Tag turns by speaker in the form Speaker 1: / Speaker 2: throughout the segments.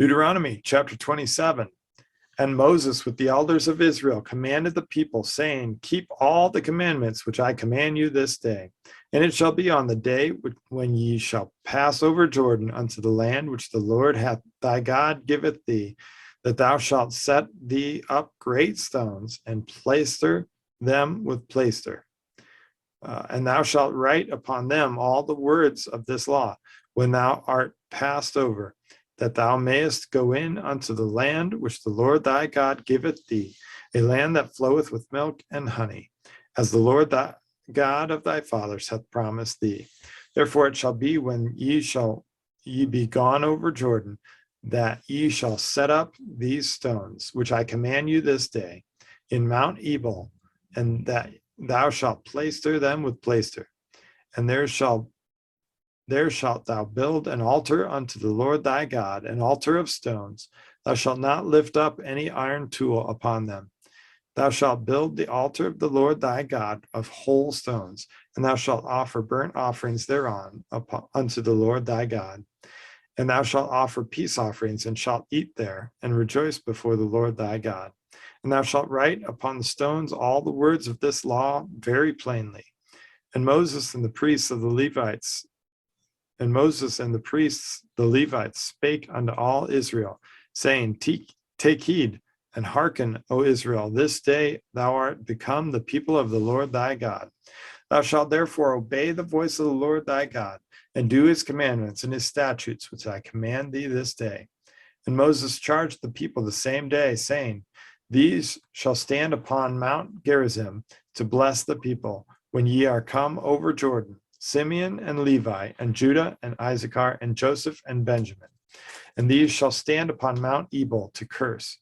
Speaker 1: Deuteronomy chapter 27. And Moses with the elders of Israel commanded the people, saying, Keep all the commandments which I command you this day. And it shall be on the day when ye shall pass over Jordan unto the land which the Lord thy God giveth thee, that thou shalt set thee up great stones, and plaister them with plaister. And thou shalt write upon them all the words of this law, when thou art passed over, that thou mayest go in unto the land which the Lord thy God giveth thee, a land that floweth with milk and honey, as the Lord thy God of thy fathers hath promised thee. Therefore it shall be when ye be gone over Jordan, that ye shall set up these stones, which I command you this day, in Mount Ebal, and that thou shalt plaister them with plaister. And there shalt thou build an altar unto the Lord thy God, an altar of stones. Thou shalt not lift up any iron tool upon them. Thou shalt build the altar of the Lord thy God of whole stones, and thou shalt offer burnt offerings thereon unto the Lord thy God. And thou shalt offer peace offerings, and shalt eat there, and rejoice before the Lord thy God. And thou shalt write upon the stones all the words of this law very plainly. And Moses and the priests, the Levites, spake unto all Israel, saying, Take heed, and hearken, O Israel, this day thou art become the people of the Lord thy God. Thou shalt therefore obey the voice of the Lord thy God, and do his commandments and his statutes, which I command thee this day. And Moses charged the people the same day, saying, These shall stand upon Mount Gerizim to bless the people, when ye are come over Jordan, Simeon and Levi, and Judah and Issachar, and Joseph and Benjamin. And these shall stand upon Mount Ebal to curse,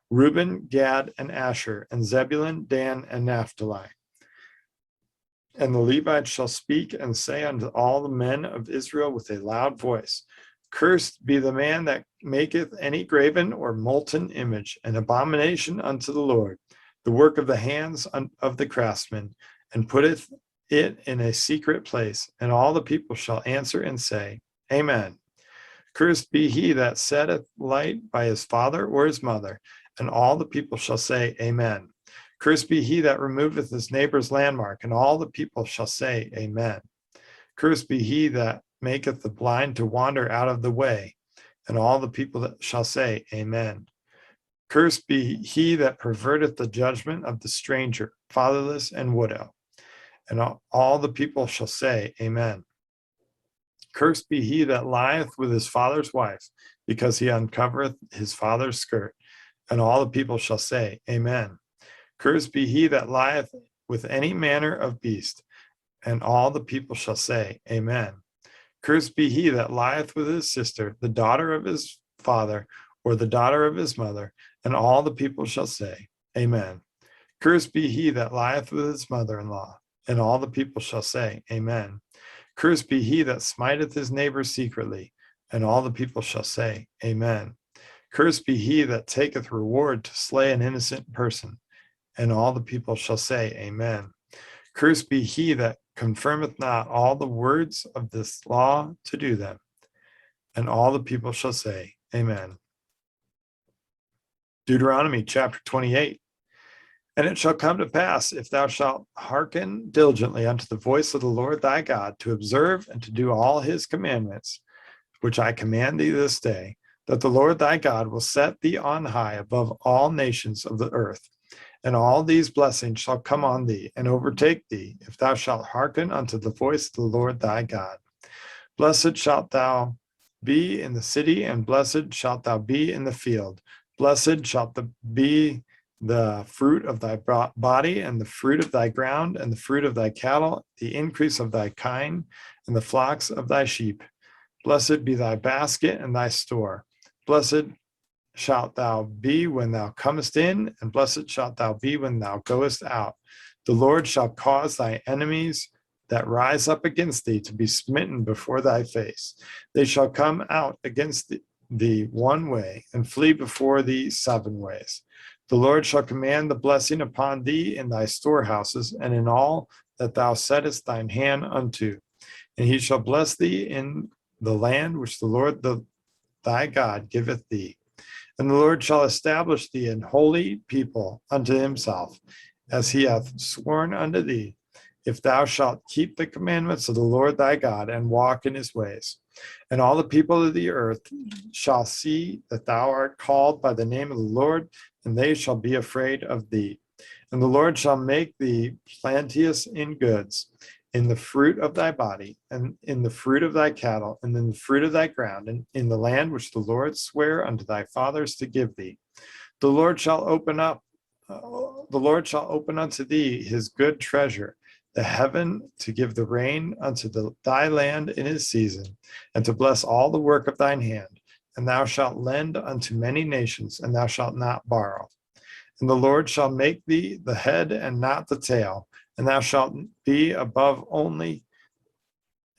Speaker 1: Reuben, Gad, and Asher, and Zebulun, Dan, and Naphtali. And the Levites shall speak and say unto all the men of Israel with a loud voice, Cursed be the man that maketh any graven or molten image, an abomination unto the Lord, the work of the hands of the craftsman, and putteth it in a secret place. And all the people shall answer and say, Amen. Cursed be he that setteth light by his father or his mother. And all the people shall say, Amen. Cursed be he that removeth his neighbor's landmark. And all the people shall say, Amen. Cursed be he that maketh the blind to wander out of the way. And all the people that shall say, Amen. Cursed be he that perverteth the judgment of the stranger, fatherless, and widow. And all the people shall say, Amen. Cursed be he that lieth with his father's wife, because he uncovereth his father's skirt. And all the people shall say, Amen. Cursed be he that lieth with any manner of beast. And all the people shall say, Amen. Cursed be he that lieth with his sister, the daughter of his father, or the daughter of his mother. And all the people shall say, Amen. Cursed be he that lieth with his mother-in-law. And all the people shall say, Amen. Cursed be he that smiteth his neighbor secretly. And all the people shall say, Amen. Cursed be he that taketh reward to slay an innocent person. And all the people shall say, Amen. Cursed be he that confirmeth not all the words of this law to do them. And all the people shall say, Amen. Deuteronomy chapter 28. And it shall come to pass, if thou shalt hearken diligently unto the voice of the Lord thy God, to observe and to do all his commandments, which I command thee this day, that the Lord thy God will set thee on high above all nations of the earth. And all these blessings shall come on thee and overtake thee, if thou shalt hearken unto the voice of the Lord thy God. Blessed shalt thou be in the city, and blessed shalt thou be in the field. Blessed shalt be the fruit of thy body, and the fruit of thy ground, and the fruit of thy cattle, the increase of thy kine, and the flocks of thy sheep. Blessed be thy basket and thy store. Blessed shalt thou be when thou comest in, and blessed shalt thou be when thou goest out. The Lord shall cause thy enemies that rise up against thee to be smitten before thy face. They shall come out against thee one way, and flee before thee 7 ways. The Lord shall command the blessing upon thee in thy storehouses, and in all that thou settest thine hand unto. And he shall bless thee in the land which the Lord thy God giveth thee. And the Lord shall establish thee an holy people unto himself, as he hath sworn unto thee, if thou shalt keep the commandments of the Lord thy God and walk in his ways. And all the people of the earth shall see that thou art called by the name of the Lord, and they shall be afraid of thee. And the Lord shall make thee plenteous in goods, in the fruit of thy body, and in the fruit of thy cattle, and in the fruit of thy ground, and in the land which the Lord sware unto thy fathers to give thee. The Lord shall open unto thee his good treasure, the heaven, to give the rain unto thy land in his season, and to bless all the work of thine hand. And thou shalt lend unto many nations, and thou shalt not borrow. And the Lord shall make thee the head and not the tail, and thou shalt be above only,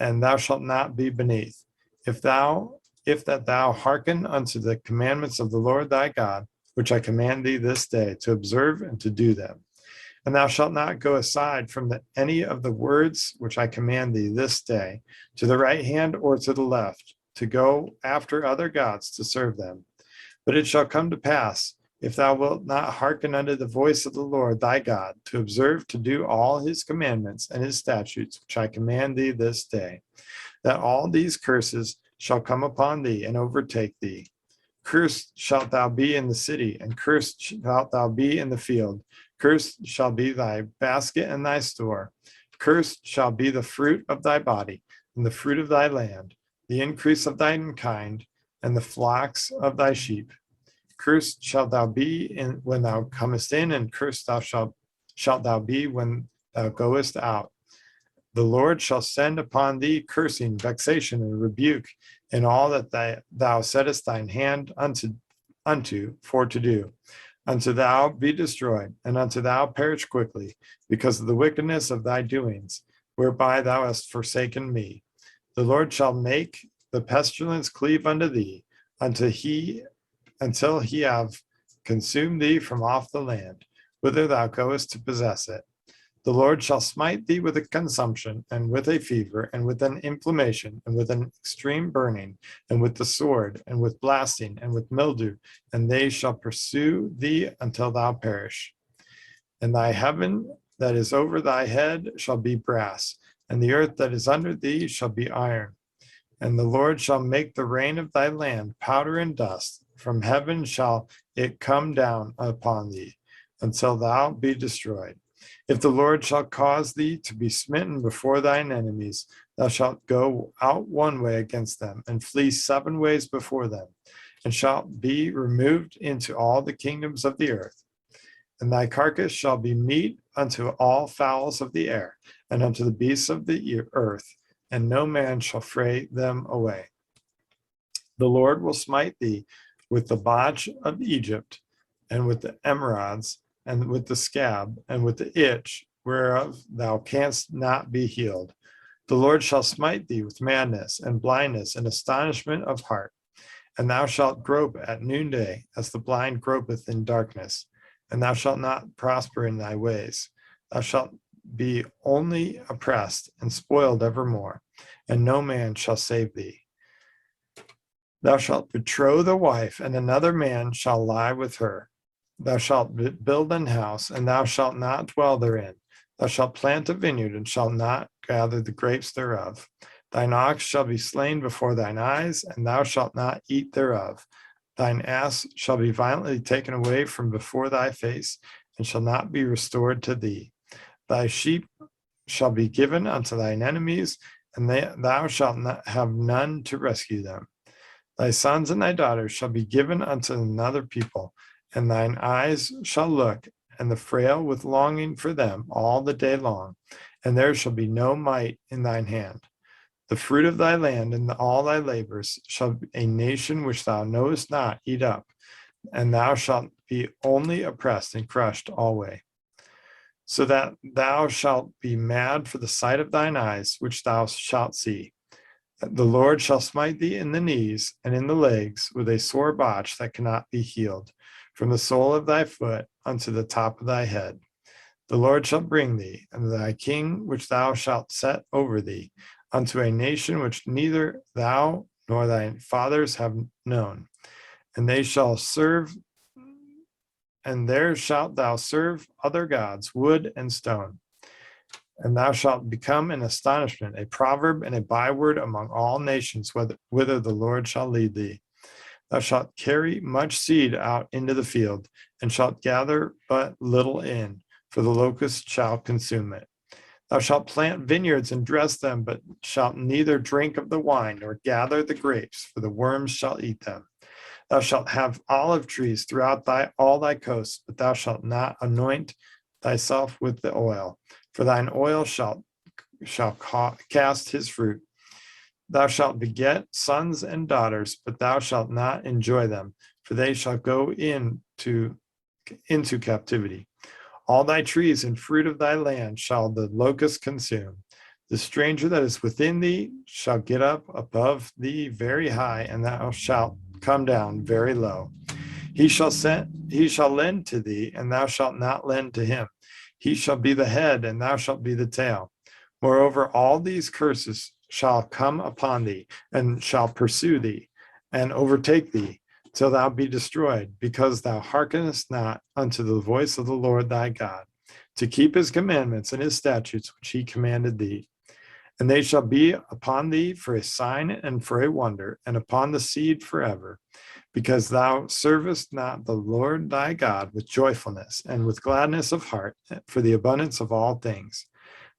Speaker 1: and thou shalt not be beneath. If that thou hearken unto the commandments of the Lord thy God, which I command thee this day, to observe and to do them. And thou shalt not go aside from any of the words which I command thee this day, to the right hand or to the left, to go after other gods to serve them. But it shall come to pass, if thou wilt not hearken unto the voice of the Lord thy God, to observe to do all his commandments and his statutes, which I command thee this day, that all these curses shall come upon thee and overtake thee. Cursed shalt thou be in the city, and cursed shalt thou be in the field. Cursed shall be thy basket and thy store. Cursed shall be the fruit of thy body, and the fruit of thy land, the increase of thine kind, and the flocks of thy sheep. Cursed shalt thou be when thou comest in, and cursed shalt thou be when thou goest out. The Lord shall send upon thee cursing, vexation, and rebuke in all that thou settest thine hand unto for to do, unto thou be destroyed, and unto thou perish quickly, because of the wickedness of thy doings, whereby thou hast forsaken me. The Lord shall make the pestilence cleave unto thee, until he have consumed thee from off the land, whither thou goest to possess it. The Lord shall smite thee with a consumption, and with a fever, and with an inflammation, and with an extreme burning, and with the sword, and with blasting, and with mildew, and they shall pursue thee until thou perish. And thy heaven that is over thy head shall be brass, and the earth that is under thee shall be iron. And the Lord shall make the rain of thy land powder and dust. From heaven shall it come down upon thee, until thou be destroyed. If the Lord shall cause thee to be smitten before thine enemies, thou shalt go out one way against them, and flee 7 ways before them, and shalt be removed into all the kingdoms of the earth. And thy carcass shall be meat unto all fowls of the air, and unto the beasts of the earth, and no man shall fray them away. The Lord will smite thee with the botch of Egypt, and with the emerods, and with the scab, and with the itch, whereof thou canst not be healed. The Lord shall smite thee with madness, and blindness, and astonishment of heart. And thou shalt grope at noonday, as the blind gropeth in darkness. And thou shalt not prosper in thy ways. Thou shalt be only oppressed and spoiled evermore, and no man shall save thee. Thou shalt betroth a wife, and another man shall lie with her. Thou shalt build an house, and thou shalt not dwell therein. Thou shalt plant a vineyard, and shalt not gather the grapes thereof. Thine ox shall be slain before thine eyes, and thou shalt not eat thereof. Thine ass shall be violently taken away from before thy face, and shall not be restored to thee. Thy sheep shall be given unto thine enemies, and thou shalt not have none to rescue them. Thy sons and thy daughters shall be given unto another people, and thine eyes shall look, and the frail with longing for them all the day long, and there shall be no might in thine hand. The fruit of thy land and all thy labors shall a nation which thou knowest not eat up, and thou shalt be only oppressed and crushed alway. So that thou shalt be mad for the sight of thine eyes, which thou shalt see. The Lord shall smite thee in the knees and in the legs with a sore botch that cannot be healed, from the sole of thy foot unto the top of thy head. The Lord shall bring thee, and thy king which thou shalt set over thee, unto a nation which neither thou nor thy fathers have known. And they shall serve, and there shalt thou serve other gods, wood and stone. And thou shalt become an astonishment, a proverb, and a byword among all nations, whither the Lord shall lead thee. Thou shalt carry much seed out into the field, and shalt gather but little in, for the locust shall consume it. Thou shalt plant vineyards and dress them, but shalt neither drink of the wine nor gather the grapes, for the worms shall eat them. Thou shalt have olive trees throughout all thy coasts, but thou shalt not anoint thyself with the oil, for thine oil shall cast his fruit. Thou shalt beget sons and daughters, but thou shalt not enjoy them, for they shall go into captivity. All thy trees and fruit of thy land shall the locust consume. The stranger that is within thee shall get up above thee very high, and thou shalt come down very low. He shall lend to thee, and thou shalt not lend to him. He shall be the head, and thou shalt be the tail. Moreover, all these curses shall come upon thee, and shall pursue thee, and overtake thee, till thou be destroyed, because thou hearkenest not unto the voice of the Lord thy God, to keep his commandments and his statutes which he commanded thee. And they shall be upon thee for a sign and for a wonder, and upon the seed forever, because thou servest not the Lord thy God with joyfulness and with gladness of heart, for the abundance of all things.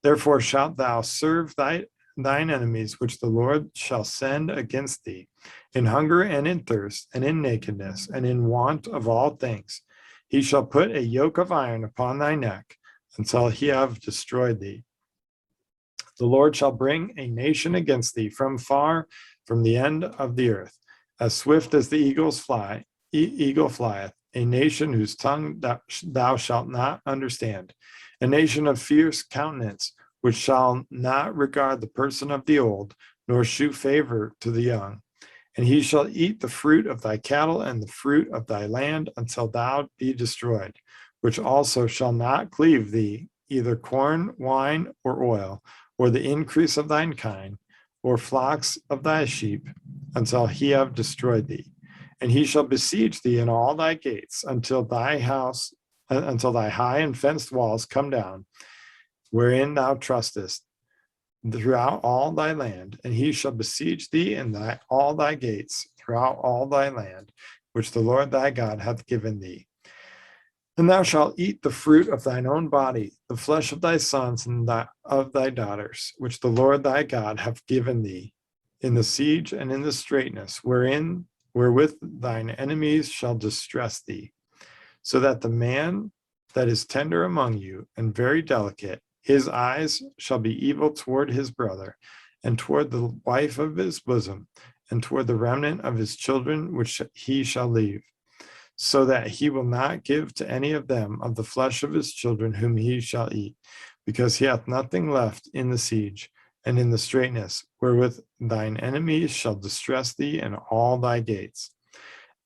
Speaker 1: Therefore shalt thou serve thine enemies, which the Lord shall send against thee, in hunger and in thirst, and in nakedness, and in want of all things. He shall put a yoke of iron upon thy neck, until he have destroyed thee. The Lord shall bring a nation against thee from far, from the end of the earth, as swift as the eagle flieth, a nation whose tongue thou shalt not understand, a nation of fierce countenance, which shall not regard the person of the old, nor shew favor to the young. And he shall eat the fruit of thy cattle and the fruit of thy land until thou be destroyed, which also shall not cleave thee, either corn, wine, or oil, or the increase of thine kind, or flocks of thy sheep, until he have destroyed thee. And he shall besiege thee in all thy gates, until thy high and fenced walls come down, wherein thou trustest, throughout all thy land. And he shall besiege thee in all thy gates, throughout all thy land, which the Lord thy God hath given thee. And thou shalt eat the fruit of thine own body, the flesh of thy sons and of thy daughters, which the Lord thy God hath given thee, in the siege and in the straitness, wherewith thine enemies shall distress thee. So that the man that is tender among you and very delicate, his eyes shall be evil toward his brother, and toward the wife of his bosom, and toward the remnant of his children which he shall leave, so that he will not give to any of them of the flesh of his children whom he shall eat, because he hath nothing left in the siege and in the straitness, wherewith thine enemies shall distress thee in all thy gates.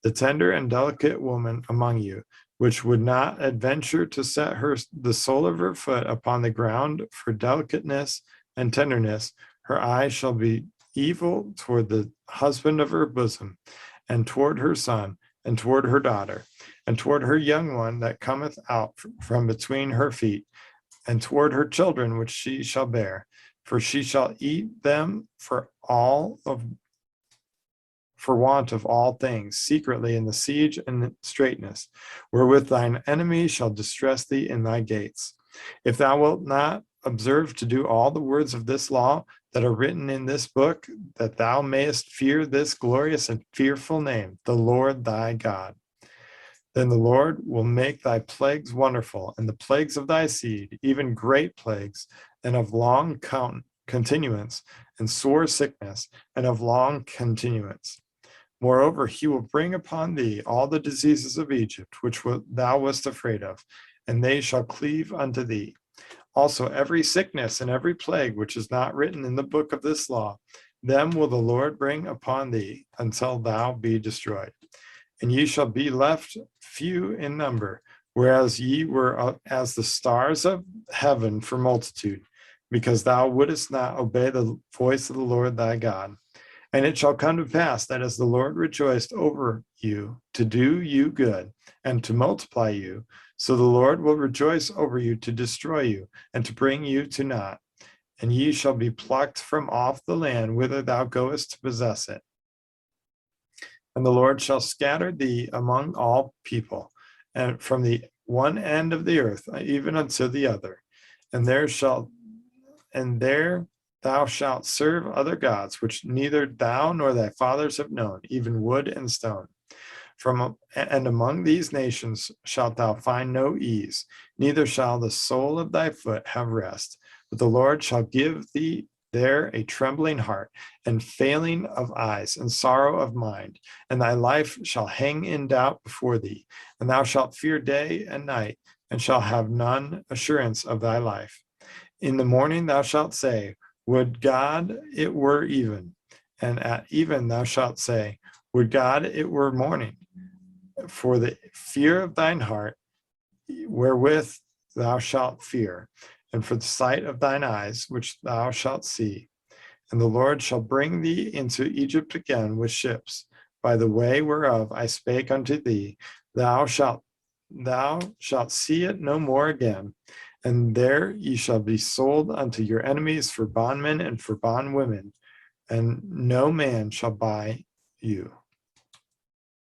Speaker 1: The tender and delicate woman among you, which would not adventure to set the sole of her foot upon the ground for delicateness and tenderness, her eye shall be evil toward the husband of her bosom, and toward her son, and toward her daughter, and toward her young one that cometh out from between her feet, and toward her children which she shall bear, for she shall eat them for want of all things, secretly in the siege and straitness, wherewith thine enemy shall distress thee in thy gates. If thou wilt not observe to do all the words of this law that are written in this book, that thou mayest fear this glorious and fearful name, the Lord thy God, then the Lord will make thy plagues wonderful, and the plagues of thy seed, even great plagues, and of long continuance, and sore sickness, and of long continuance. Moreover, he will bring upon thee all the diseases of Egypt, which thou wast afraid of, and they shall cleave unto thee. Also every sickness and every plague which is not written in the book of this law, them will the Lord bring upon thee until thou be destroyed. And ye shall be left few in number, whereas ye were as the stars of heaven for multitude, because thou wouldest not obey the voice of the Lord thy God. And it shall come to pass that as the Lord rejoiced over you to do you good and to multiply you, so the Lord will rejoice over you to destroy you and to bring you to naught. And ye shall be plucked from off the land whither thou goest to possess it. And the Lord shall scatter thee among all people, and from the one end of the earth even unto the other. And there thou shalt serve other gods, which neither thou nor thy fathers have known, even wood and stone. And among these nations shalt thou find no ease, neither shall the sole of thy foot have rest. But the Lord shall give thee there a trembling heart, and failing of eyes, and sorrow of mind, and thy life shall hang in doubt before thee, and thou shalt fear day and night, and shall have none assurance of thy life. In the morning thou shalt say, would God it were even, and at even thou shalt say, would God it were morning. For the fear of thine heart, wherewith thou shalt fear, and for the sight of thine eyes, which thou shalt see. And the Lord shall bring thee into Egypt again with ships, by the way whereof I spake unto thee. Thou shalt see it no more again. And there ye shall be sold unto your enemies for bondmen and for bondwomen, and no man shall buy you.